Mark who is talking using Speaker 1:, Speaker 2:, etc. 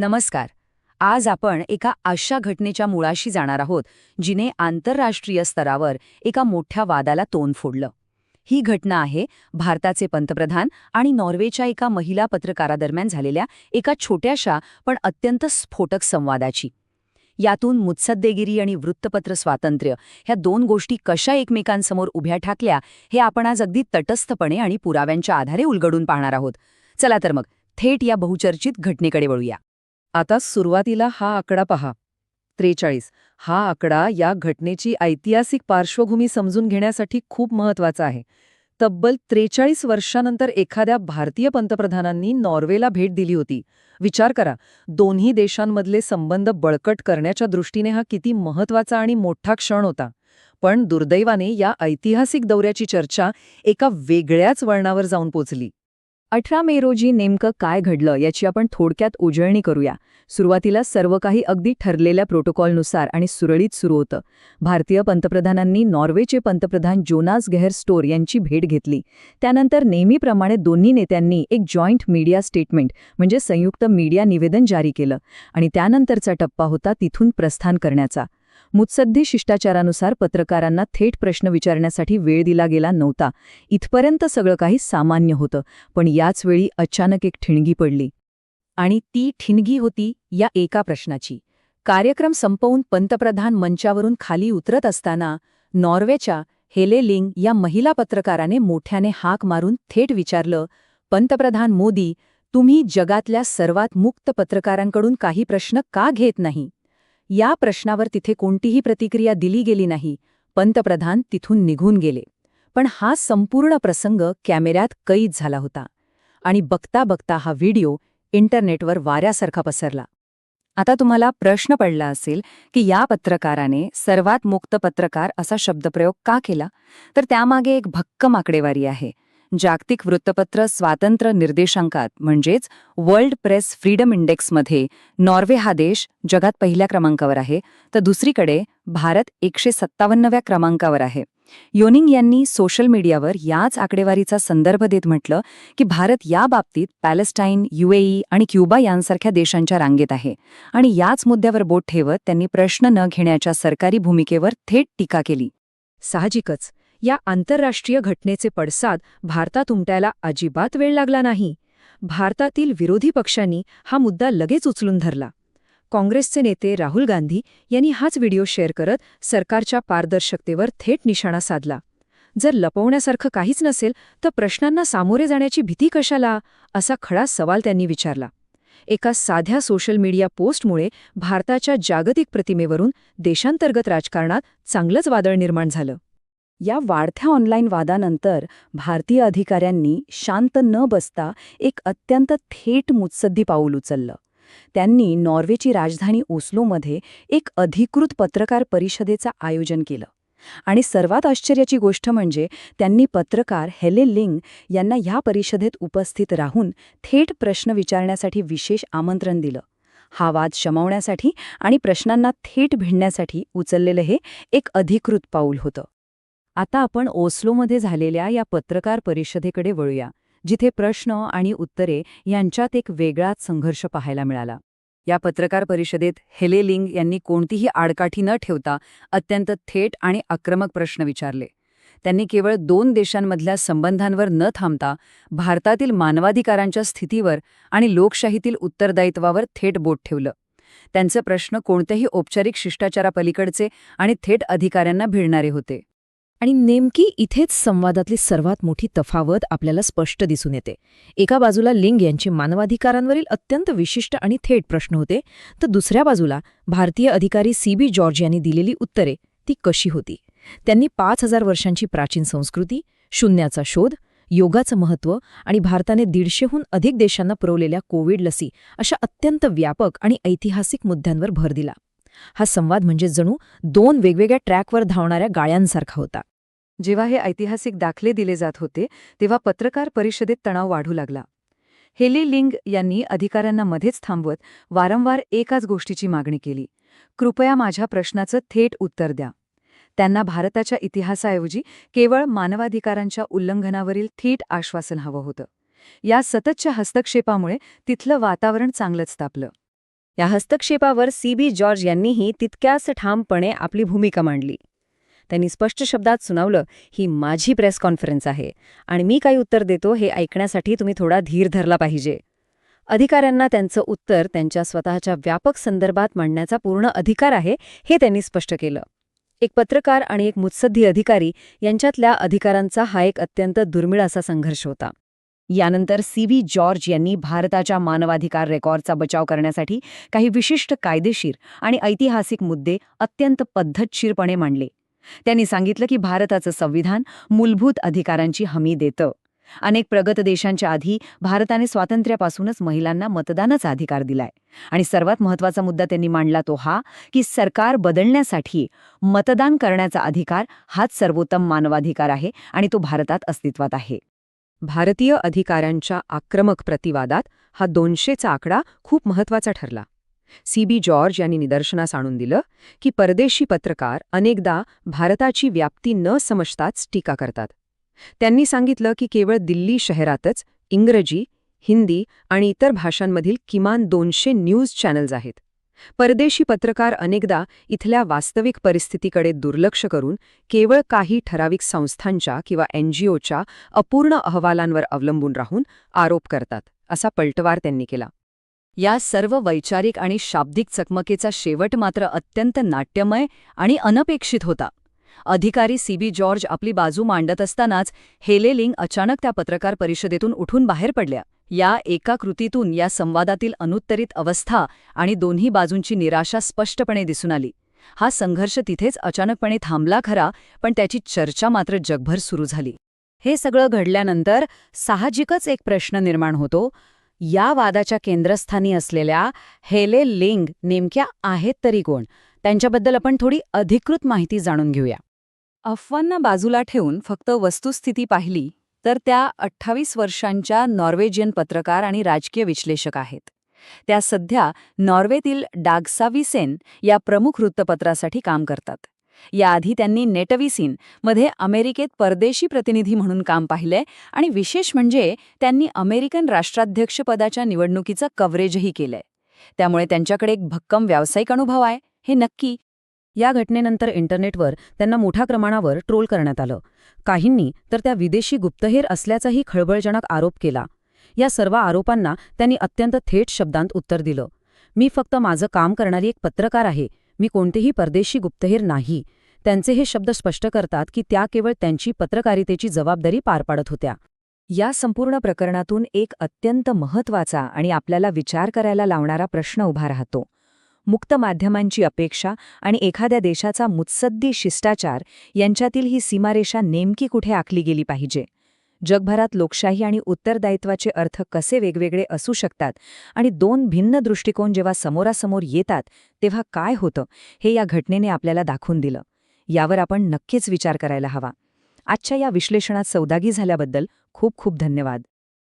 Speaker 1: नमस्कार. आज आपण एका अशा घटनेच्या मुळाशी जाणार आहोत जिने आंतरराष्ट्रीय स्तरावर एका मोठ्या वादाला तोंड फोडलं. ही घटना आहे भारताचे पंतप्रधान आणि नॉर्वेच्या एका महिला पत्रकारादरम्यान झालेल्या एका छोट्याशा पण अत्यंत स्फोटक संवादाची. यातून मुत्सद्देगिरी आणि वृत्तपत्र स्वातंत्र्य ह्या दोन गोष्टी कशा एकमेकांसमोर उभ्या ठाकल्या हे आपण आज अगदी तटस्थपणे आणि पुराव्यांच्या आधारे उलगडून पाहणार आहोत. चला तर मग थेट या बहुचर्चित घटनेकडे वळूया.
Speaker 2: आता सुरुवातीला हा आकडा पहा, 43. हा आकडा या घटनेची ऐतिहासिक पार्श्वभूमी समजून घेण्यासाठी खूप महत्वाचा आहे. तब्बल 43 वर्षांनंतर एखाद्या भारतीय पंतप्रधानांनी नॉर्वेला भेट दिली होती. विचार करा, दोन्ही देशांमधले संबंध बळकट करण्याच्या दृष्टीने हा किती महत्वाचा आणि मोठा क्षण होता. पण दुर्दैवाने या ऐतिहासिक दौऱ्याची चर्चा एका वेगळ्याच वळणावर जाऊन पोचली.
Speaker 1: 18 मे रोजी नेमकं काय घडलं याची आपण थोडक्यात उजळणी करूया. सुरुवातीला सर्व काही अगदी ठरलेल्या प्रोटोकॉलनुसार आणि सुरळीत सुरू होतं. भारतीय पंतप्रधानांनी नॉर्वेचे पंतप्रधान जोनास गेहर स्टोर यांची भेट घेतली. त्यानंतर नेहमीप्रमाणे दोन्ही नेत्यांनी एक जॉईंट मीडिया स्टेटमेंट म्हणजे संयुक्त मीडिया निवेदन जारी केलं आणि त्यानंतरचा टप्पा होता तिथून प्रस्थान करण्याचा. मुत्सद्दी शिष्टाचारानुसार पत्रकारांना थेट प्रश्न विचारण्यासाठी वेळ दिला गेला नव्हता. इथपर्यंत सगळं काही सामान्य होतं, पण याच वेळी अचानक एक ठिणगी पडली. आणि ती ठिणगी होती या एका प्रश्नाची. कार्यक्रम संपवून पंतप्रधान मंचावरून खाली उतरत असताना नॉर्वेच्या हेले लिंग या महिला पत्रकाराने मोठ्याने हाक मारून थेट विचारलं, पंतप्रधान मोदी, तुम्ही जगातल्या सर्वात मुक्त पत्रकारांकडून काही प्रश्न का घेत नाही? या प्रश्नावर तिथे कोणतीही प्रतिक्रिया दिली गेली नाही. पंतप्रधान तिथून निघून गेले. पण हा संपूर्ण प्रसंग कॅमेऱ्यात कैद झाला होता आणि बघता बघता हा व्हिडिओ इंटरनेटवर वाऱ्यासारखा पसरला. आता तुम्हाला प्रश्न पडला असेल की या पत्रकाराने सर्वात मुक्त पत्रकार असा शब्दप्रयोग का केला? तर त्यामागे एक भक्कम आकडेवारी आहे. जागतिक वृत्तपत्र स्वातंत्र्य निर्देशांकात म्हणजेच वर्ल्ड प्रेस फ्रीडम इंडेक्समध्ये नॉर्वे हा देश जगात पहिल्या क्रमांकावर आहे, तर दुसरीकडे भारत 157व्या क्रमांकावर आहे. योनिंग यांनी सोशल मीडियावर याच आकडेवारीचा संदर्भ देत म्हटलं की भारत या बाबतीत पॅलेस्टाईन, UAE आणि क्युबा यांसारख्या देशांच्या रांगेत आहे. आणि याच मुद्द्यावर बोट ठेवत त्यांनी प्रश्न न घेण्याच्या सरकारी भूमिकेवर थेट टीका केली.
Speaker 2: साहजिकच या आंतरराष्ट्रीय घटनेचे पडसाद भारतात उमटायला अजिबात वेळ लागला नाही. भारतातील विरोधी पक्षांनी हा मुद्दा लगेच उचलून धरला. काँग्रेसचे नेते राहुल गांधी यांनी हाच व्हिडिओ शेअर करत सरकारच्या पारदर्शकतेवर थेट निशाणा साधला. जर लपवण्यासारखं काहीच नसेल तर प्रश्नांना सामोरे जाण्याची भीती कशाला, असा खडा सवाल त्यांनी विचारला. एका साध्या सोशल मीडिया पोस्टमुळे भारताच्या जागतिक प्रतिमेवरून देशांतर्गत राजकारणात चांगलंच वादळ निर्माण झालं. या वाढत्या ऑनलाईन वादानंतर भारतीय अधिकाऱ्यांनी शांत न बसता एक अत्यंत थेट मुत्सद्दी पाऊल उचललं. त्यांनी नॉर्वेची राजधानी ओस्लोमध्ये एक अधिकृत पत्रकार परिषदेचं आयोजन केलं. आणि सर्वात आश्चर्याची गोष्ट म्हणजे त्यांनी पत्रकार हेले लिंग यांना ह्या परिषदेत उपस्थित राहून थेट प्रश्न विचारण्यासाठी विशेष आमंत्रण दिलं. हा वाद शमवण्यासाठी आणि प्रश्नांना थेट भिडण्यासाठी उचललेलं हे एक अधिकृत पाऊल होतं. आता आपण ओस्लोमध्ये झालेल्या या पत्रकार परिषदेकडे वळूया, जिथे प्रश्न आणि उत्तरे यांच्यात एक वेगळाच संघर्ष पाहायला मिळाला. या पत्रकार परिषदेत हेले लिंग यांनी कोणतीही आडकाठी न ठेवता अत्यंत थेट आणि आक्रमक प्रश्न विचारले. त्यांनी केवळ दोन देशांमधल्या संबंधांवर न थांबता भारतातील मानवाधिकारांच्या स्थितीवर आणि लोकशाहीतील उत्तरदायित्वावर थेट बोट ठेवलं. त्यांचे प्रश्न कोणत्याही औपचारिक शिष्टाचारापलीकडचे आणि थेट अधिकाऱ्यांना भिडणारे होते.
Speaker 3: आणि नेमकी इथेच संवादातली सर्वात मोठी तफावत आपल्याला स्पष्ट दिसून येते. एका बाजूला लिंग यांची मानवाधिकारांवरील अत्यंत विशिष्ट आणि थेट प्रश्न होते, तर दुसऱ्या बाजूला भारतीय अधिकारी CB जॉर्ज यांनी दिलेली उत्तरे ती कशी होती. त्यांनी 5000 वर्षांची प्राचीन संस्कृती, शून्याचा शोध, योगाचं महत्त्व आणि भारताने 150हून अधिक देशांना पुरवलेल्या कोविड लसी अशा अत्यंत व्यापक आणि ऐतिहासिक मुद्द्यांवर भर दिला. हा संवाद म्हणजे जणू दोन वेगवेगळ्या ट्रॅकवर धावणाऱ्या गाळ्यांसारखा होता.
Speaker 2: जेव्हा हे ऐतिहासिक दाखले दिले जात होते तेव्हा पत्रकार परिषदेत तणाव वाढू लागला. हेले लिंग यांनी अधिकाऱ्यांना मध्येच थांबवत वारंवार एकाच गोष्टीची मागणी केली, कृपया माझ्या प्रश्नाचं थेट उत्तर द्या. त्यांना भारताच्या इतिहासाऐवजी केवळ मानवाधिकारांच्या उल्लंघनावरील थेट आश्वासन हवं होतं. या सततच्या हस्तक्षेपामुळे तिथलं वातावरण चांगलंच तापलं. या हस्तक्षेपावर CB जॉर्ज यांनीही तितक्याच ठामपणे आपली भूमिका मांडली. त्यांनी स्पष्ट शब्दात सुनावलं, ही माझी प्रेस कॉन्फरन्स आहे आणि मी काही उत्तर देतो हे ऐकण्यासाठी तुम्ही थोडा धीर धरला पाहिजे. अधिकाऱ्यांना त्यांचं उत्तर त्यांच्या स्वतःच्या व्यापक संदर्भात मांडण्याचा पूर्ण अधिकार आहे हे त्यांनी स्पष्ट केलं. एक पत्रकार आणि एक मुत्सद्दी अधिकारी यांच्यातल्या अधिकारांचा हा एक अत्यंत दुर्मिळ असा संघर्ष होता. यानंतर CB जॉर्ज यांनी भारताच्या मानवाधिकार रेकॉर्डचा बचाव करण्यासाठी काही विशिष्ट कायदेशीर आणि ऐतिहासिक मुद्दे अत्यंत पद्धतशीरपणे मांडले. त्यांनी सांगितलं की भारताचं संविधान मूलभूत अधिकारांची हमी देतं. अनेक प्रगत देशांच्या आधी भारताने स्वातंत्र्यापासूनच महिलांना मतदानाचा अधिकार दिलाय. आणि सर्वात महत्त्वाचा मुद्दा त्यांनी मांडला तो हा की सरकार बदलण्यासाठी मतदान करण्याचा अधिकार हाच सर्वोत्तम मानवाधिकार आहे आणि तो भारतात अस्तित्वात आहे.
Speaker 1: भारतीय अधिकाऱ्यांच्या आक्रमक प्रतिवादात हा 200चा आकडा खूप महत्त्वाचा ठरला. CB जॉर्ज यांनी निदर्शनास आणून दिलं की परदेशी पत्रकार अनेकदा भारताची व्याप्ती न समजताच टीका करतात. त्यांनी सांगितलं की केवळ दिल्ली शहरातच इंग्रजी, हिंदी आणि इतर भाषांमधील किमान 200 न्यूज चॅनल्स आहेत. परदेशी पत्रकार अनेकदा इथल्या वास्तविक परिस्थितीकडे दुर्लक्ष करून केवळ काही ठराविक संस्थांच्या किंवा NGOच्या अपूर्ण अहवालांवर अवलंबून राहून आरोप करतात, असा पलटवार त्यांनी केला. या सर्व वैचारिक आणि शाब्दिक चकमकीचा शेवट मात्र अत्यंत नाट्यमय आणि अनपेक्षित होता. अधिकारी CB जॉर्ज आपली बाजू मांडत असतानाच हेले लिंग अचानक त्या पत्रकार परिषदेतून उठून बाहेर पडल्या. या एका कृतीतून या संवादातील अनुत्तरित अवस्था आणि दोन्ही बाजूंची निराशा स्पष्टपणे दिसून आली. हा संघर्ष तिथेच अचानकपणे थांबला खरा, पण त्याची चर्चा मात्र जगभर सुरू झाली. हे सगळं घडल्यानंतर साहजिकच एक प्रश्न निर्माण होतो, या वादाच्या केंद्रस्थानी असलेल्या हेले लिंग नेमक्या आहेत तरी कोण? त्यांच्याबद्दल आपण थोडी अधिकृत माहिती जाणून घेऊया. अफवांना बाजूला ठेवून फक्त वस्तुस्थिती पाहिली तर त्या 28 वर्षांच्या नॉर्वेजियन पत्रकार आणि राजकीय विश्लेषक आहेत. त्या सध्या नॉर्वेतील डाग्साविसेन या प्रमुख वृत्तपत्रासाठी काम करतात. याआधी त्यांनी नेटविसिन मध्ये अमेरिकेत परदेशी प्रतिनिधी म्हणून काम पाहिलंय आणि विशेष म्हणजे त्यांनी अमेरिकन राष्ट्राध्यक्षपदाच्या निवडणुकीचं कव्हरेजही केलंय. त्यामुळे त्यांच्याकडे एक भक्कम व्यावसायिक अनुभव आहे, हे नक्की.
Speaker 3: या घटनेनंतर इंटरनेटवर त्यांना मोठ्या प्रमाणावर ट्रोल करण्यात आलं. काहींनी तर त्या विदेशी गुप्तहेर असल्याचाही खळबळजनक आरोप केला. या सर्व आरोपांना त्यांनी अत्यंत थेट शब्दांत उत्तर दिलं. मी फक्त माझं काम करणारी एक पत्रकार आहे, मी कोणतेही परदेशी गुप्तहेर नाही. त्यांचे हे शब्द स्पष्ट करतात की त्या केवळ त्यांची पत्रकारितेची जबाबदारी पार पाडत होत्या.
Speaker 1: या संपूर्ण प्रकरणातून एक अत्यंत महत्त्वाचा आणि आपल्याला विचार करायला लावणारा प्रश्न उभा राहतो. मुक्त माध्यमांची अपेक्षा आणि एखाद्या देशाचा मुत्सद्दी शिष्टाचार यांच्यातील ही सीमारेषा नेमकी कुठे आखली गेली पाहिजे? जगभरात लोकशाही आणि उत्तरदायित्वाचे अर्थ कसे वेगवेगळे असू शकतात आणि दोन भिन्न दृष्टिकोन जेव्हा समोरासमोर येतात तेव्हा काय होतं, हे या घटनेने आपल्याला दाखवून दिलं. यावर आपण नक्कीच विचार करायला हवा. आजच्या या विश्लेषणात सहभागी झाल्याबद्दल खूप खूप धन्यवाद.